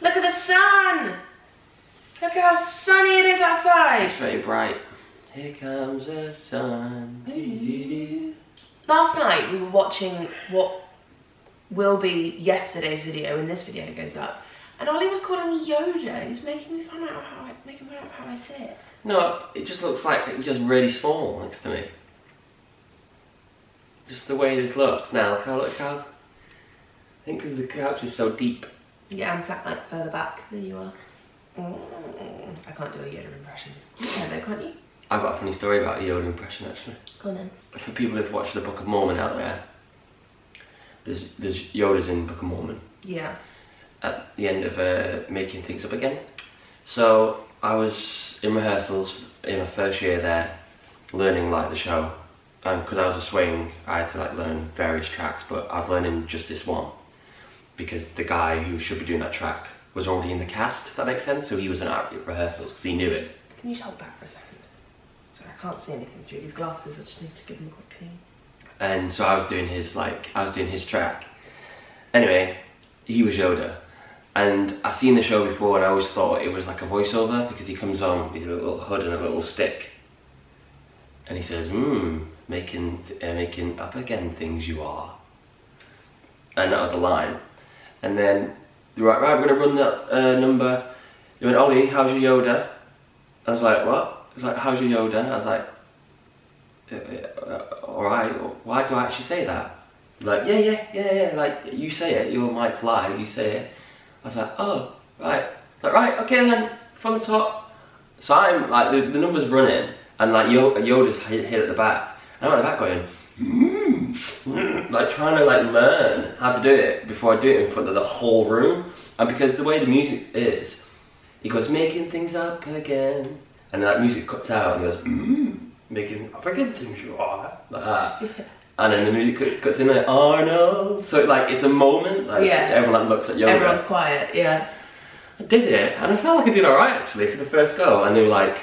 Look at the sun! Look how sunny it is outside! It's very bright. Here comes the sun. Last night we were watching what will be yesterday's video when this video goes up, and Ollie was calling me Yoda. He was making me fun out how I say it. No, it just looks like it's just really small next to me. Just the way this looks now. Look how. I think because the couch is so deep. Yeah, I'm sat like further back than you are. I can't do a Yoda impression. You can though, can't you? I've got a funny story about a Yoda impression actually. Go on then. For people who've watched the Book of Mormon out there, there's Yodas in Book of Mormon. Yeah. At the end of making things up again. So I was in rehearsals in my first year there, learning like the show, and because I was a swing, I had to like learn various tracks, but I was learning just this one because the guy who should be doing that track was already in the cast, if that makes sense. So he was at rehearsals because he knew it. Can you just hold back for a second? Sorry, I can't see anything through these glasses. I just need to give them a quick clean. And so I was doing his track. Anyway, he was Yoda. And I've seen the show before and I always thought it was like a voiceover because he comes on with a little hood and a little stick. And he says, making up again things you are. And that was the line. And then, right, we're gonna run that number. He went, Ollie, how's your Yoda? I was like, what? He was like, how's your Yoda? I was like, alright, why do I actually say that? Like, yeah, like, you say it, your mic's live, you say it. I was like, oh, right. It's like, right, okay then, from the top. So I'm, like, the number's running, and like, Yoda's hit at the back. And I'm at the back going, like, trying to, like, learn how to do it before I do it in front of the whole room. And because the way the music is, he goes, making things up again. And then that music cuts out, and he goes, making up again things you are, like that. Yeah. And then the music cuts in like, Arnold. So like it's a moment, like everyone like looks at Yoda. Everyone's quiet, yeah. I did it, and I felt like I did alright actually for the first go. And they were like,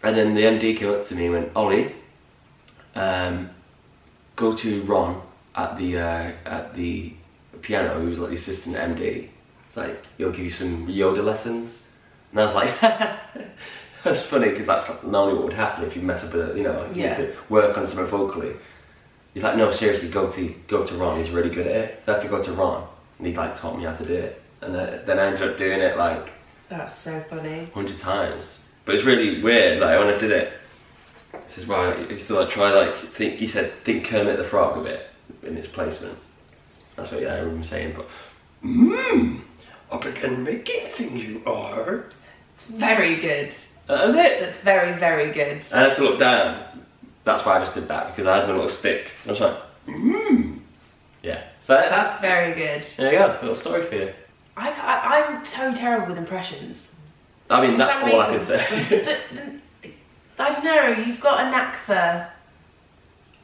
and then the MD came up to me and went, Ollie, go to Ron at the piano, who's like the assistant MD. It's like, he'll give you some Yoda lessons. And I was like, that's funny because that's normally what would happen if you mess up with it, you know, if you need to work on something vocally. He's like, no, seriously, go to Ron. He's really good at it. So I had to go to Ron, and he like taught me how to do it. And then I ended up doing it like. That's so funny. 100 times. But it's really weird. Like when I did it, this is why I used to like try like think. He said, think Kermit the Frog a bit in its placement. That's what I remember him saying. But up again, making things you are. It's very good. That was it. That's very, very good. I had to look down. That's why I just did that, because I had my little stick. I was like, yeah. So that's very good. There you go, little story for you. I'm so terrible with impressions. I mean, that's all I can say. But I don't know, you've got a knack for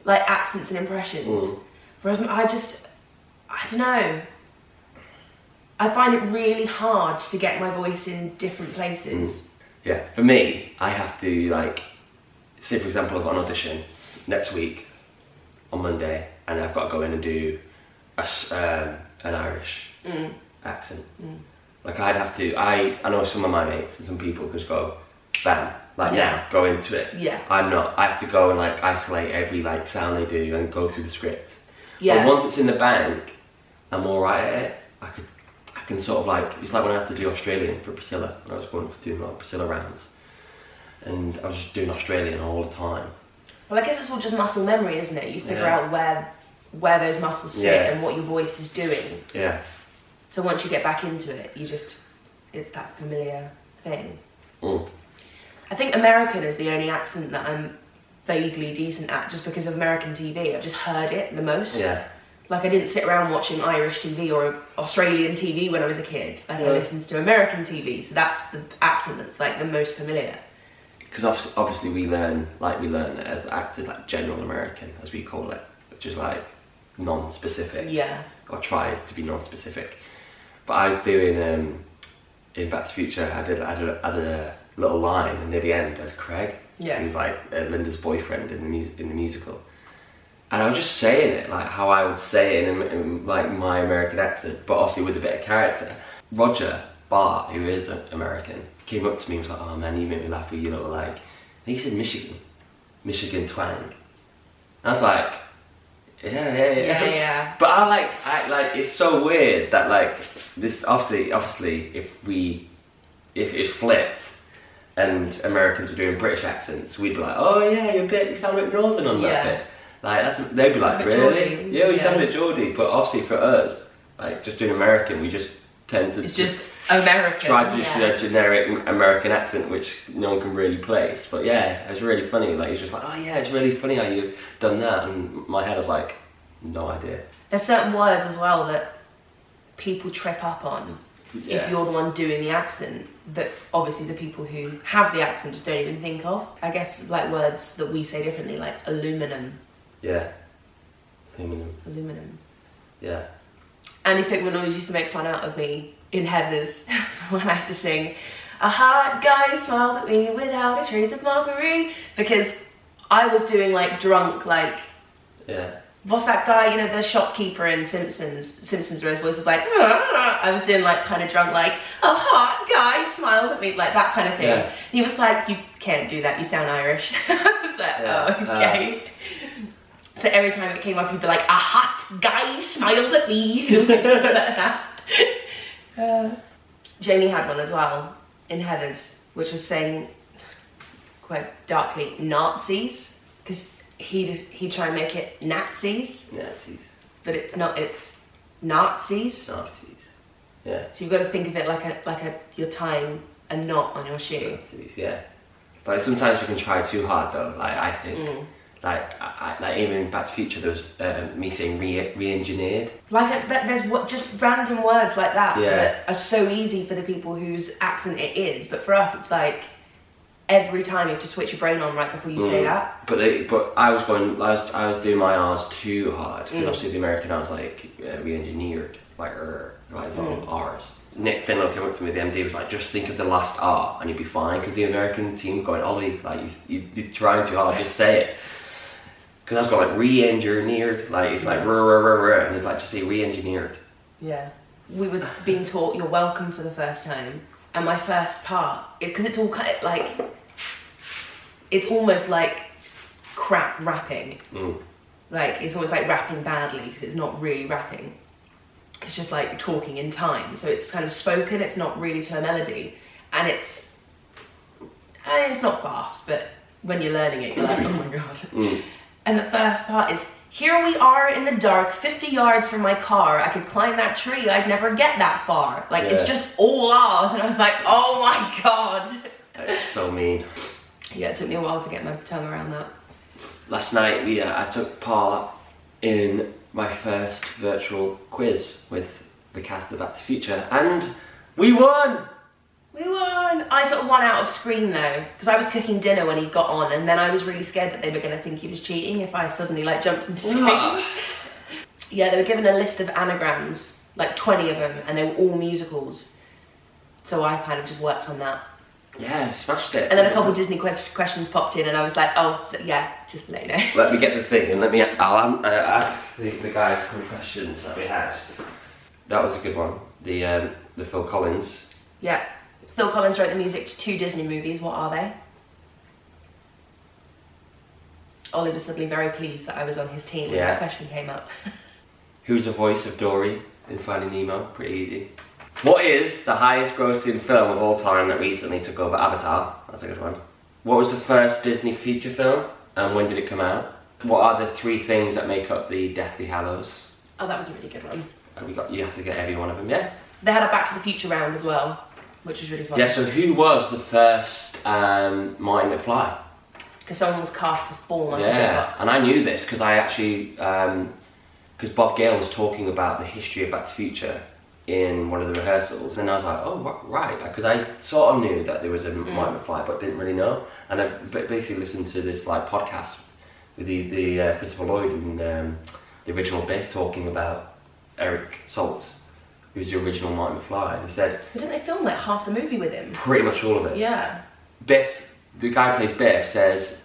like accents and impressions. Whereas I don't know. I find it really hard to get my voice in different places. Yeah, for me, I have to like, say for example I've got an audition next week on Monday and I've got to go in and do an Irish accent. Like I'd have to, I know some of my mates and some people just go bam, like now, go into it. Yeah. I'm not, I have to go and like isolate every like sound they do and go through the script. Yeah. But once it's in the bank, I'm alright at it. I can sort of like, it's like when I had to do Australian for Priscilla, when I was going for doing like Priscilla rounds. And I was just doing Australian all the time. Well, I guess it's all just muscle memory, isn't it? You figure out where those muscles sit and what your voice is doing. Yeah. So once you get back into it, it's that familiar thing. I think American is the only accent that I'm vaguely decent at, just because of American TV. I've just heard it the most. Yeah. Like I didn't sit around watching Irish TV or Australian TV when I was a kid. Like I listened to American TV, so that's the accent that's like the most familiar. Because obviously we learn as actors like general American, as we call it, which is like non-specific. Yeah. Or try to be non-specific. But I was doing in Back to the Future, I did a little line near the end as Craig. Yeah. He was like Linda's boyfriend in the musical. And I was just saying it like how I would say it in like my American accent, but obviously with a bit of character. Roger Bart, who is American, came up to me and was like, "Oh man, you make me laugh with your little like," and he said Michigan twang. And I was like, yeah. But I like it's so weird that like this obviously if it's flipped and Americans were doing British accents, we'd be like, oh yeah, you sound a bit northern on that bit. Like they'd be like, really? Geordie. Yeah, we sound a bit Geordie. But obviously for us, like just doing American, we just tend to just American. Try to just do a generic American accent, which no one can really place. But yeah, it was really funny. Like it's just like, oh yeah, it's really funny how you've done that. And my head was like, no idea. There's certain words as well that people trip up on if you're the one doing the accent, that obviously the people who have the accent just don't even think of. I guess like words that we say differently, like aluminum. Yeah. Aluminum. Yeah. Andy Fickman always used to make fun out of me in Heathers when I had to sing "A hot guy smiled at me without a trace of mockery," because I was doing like drunk, like what's that guy, you know, the shopkeeper in Simpsons where his voice is like I was doing like kind of drunk, like "A hot guy smiled at me," like that kind of thing. He was like, "You can't do that, you sound Irish." I was like, oh, okay. So every time it came up, he'd be like, "A hot guy smiled at me." Jamie had one as well in Heathers, which was saying quite darkly Nazis, because he'd try and make it Nazis, but it's not. It's Nazis. Yeah. So you've got to think of it like you're tying a knot on your shoe. Nazis, yeah. Like sometimes we can try too hard though. Like I think. Like even Back to the Future, there was me saying re-engineered. Like there's just random words like that that are so easy for the people whose accent it is, but for us it's like every time you have to switch your brain on right before you say that. But I was doing my R's too hard, because obviously the American I was like re-engineered, like it's on R's. Nick Finlow came up to me, the MD was like, just think of the last R and you'll be fine, because the American team going, Ollie, like you're trying too hard, just say it. Because I was going like re-engineered, like it's like and it's like just say re-engineered. Yeah, we were being taught you're welcome for the first time, and my first part, because it's all kind of like, it's almost like crap rapping. Like it's almost like rapping badly because it's not really rapping. It's just like talking in time, so it's kind of spoken. It's not really to a melody, and it's not fast, but when you're learning it, you're like, oh my god. And the first part is, "Here we are in the dark, 50 yards from my car. I could climb that tree, I'd never get that far." Like, it's just all R's, and I was like, oh my god. That's so mean. Yeah, it took me a while to get my tongue around that. Last night, I took part in my first virtual quiz with the cast of Back to the Future, and we won! We won! I sort of won out of screen though, because I was cooking dinner when he got on, and then I was really scared that they were going to think he was cheating if I suddenly like jumped into screen. Yeah, they were given a list of anagrams, like 20 of them, and they were all musicals. So I kind of just worked on that. Yeah, smashed it. And then a couple of Disney questions popped in, and I was like, oh, so, yeah, just to let you know. Let me get the thing, and I'll ask the guys some questions that we had. That was a good one. The Phil Collins. Yeah. Phil Collins wrote the music to 2 Disney movies. What are they? Ollie was suddenly very pleased that I was on his team when that question came up. Who's the voice of Dory in Finding Nemo? Pretty easy. What is the highest grossing film of all time that recently took over Avatar? That's a good one. What was the first Disney feature film and when did it come out? What are the 3 things that make up the Deathly Hallows? Oh, that was a really good one. You have to get every one of them, yeah? They had a Back to the Future round as well, which was really fun. Yeah, so who was the first Marty McFly? Because someone was cast before Michael J. Fox. And I knew this because I actually, because Bob Gale was talking about the history of Back to the Future in one of the rehearsals, and I was like, oh, right, because I sort of knew that there was a Marty McFly, but didn't really know. And I basically listened to this like podcast with the Christopher Lloyd and the original Biff talking about Eric Saltz, who's the original Marty McFly, and he said... Didn't they film like half the movie with him? Pretty much all of it. Yeah. Biff, the guy who plays Biff, says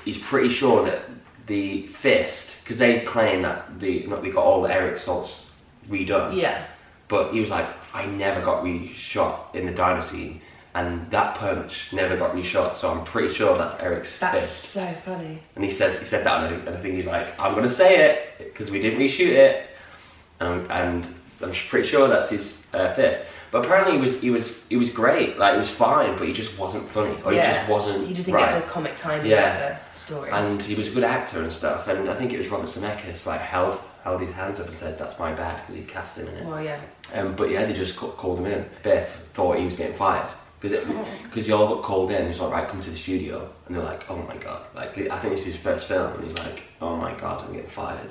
he's pretty sure that the fist, because they claim that they got all the Eric Saltz redone. Yeah. But he was like, I never got reshot in the diner scene, and that punch never got reshot. So I'm pretty sure that's Eric's fist. That's so funny. And he said that on a thing. He's like, I'm gonna say it because we didn't reshoot it, and I'm pretty sure that's his fist. But apparently he was great. Like, it was fine, but he just wasn't funny, or he just wasn't. He just didn't get the comic timing of the story. And he was a good actor and stuff. And I think it was Robert Zemeckis like held his hands up and said, "That's my bad," because he cast him in it. Well, yeah. But yeah, they just called him in. Biff thought he was getting fired because he all got called in. He's like, "Right, come to the studio," and they're like, "Oh my god!" Like, I think it's his first film, and he's like, "Oh my god, I'm getting fired." And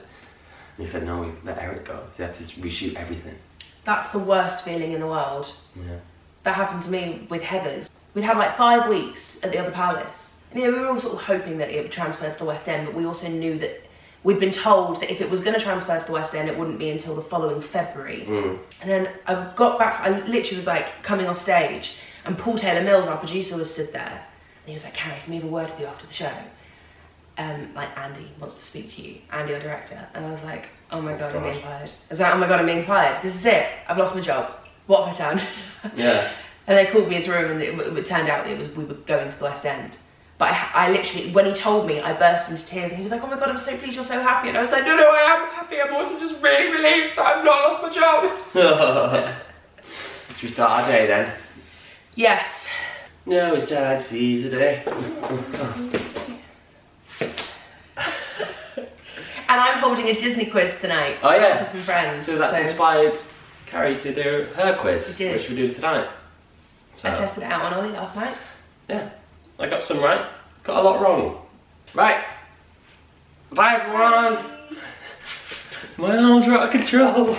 he said, "No, we let Eric go." So he had to reshoot everything. That's the worst feeling in the world. Yeah. That happened to me with Heathers. We'd had like 5 weeks at the other Palace. And, you know, we were all sort of hoping that it would transfer to the West End, but we also knew that we'd been told that if it was going to transfer to the West End, it wouldn't be until the following February. And then I got back, I literally was like coming off stage, and Paul Taylor Mills, our producer, was stood there. And he was like, "Carrie, can we have a word with you after the show? Like, Andy wants to speak to you, Andy, our director." And I was like, "Oh my god, I'm being fired." I was like, "Oh my god, I'm being fired. This is it. I've lost my job. What have I done?" Yeah. And they called me into a room, and it turned out we were going to the West End. But I literally, when he told me, I burst into tears, and he was like, "Oh my god, I'm so pleased you're so happy." And I was like, "No, I am happy. I'm also just really relieved that I've not lost my job." Should we start our day then? Yes. No, it's Dad sees a day. And I'm holding a Disney quiz tonight. Oh yeah. For some friends. So that's inspired Carrie to do her quiz, which we're doing tonight. So, I tested it out on Ollie last night. Yeah. I got some right, got a lot wrong. Right. Bye everyone. My arms are out of control.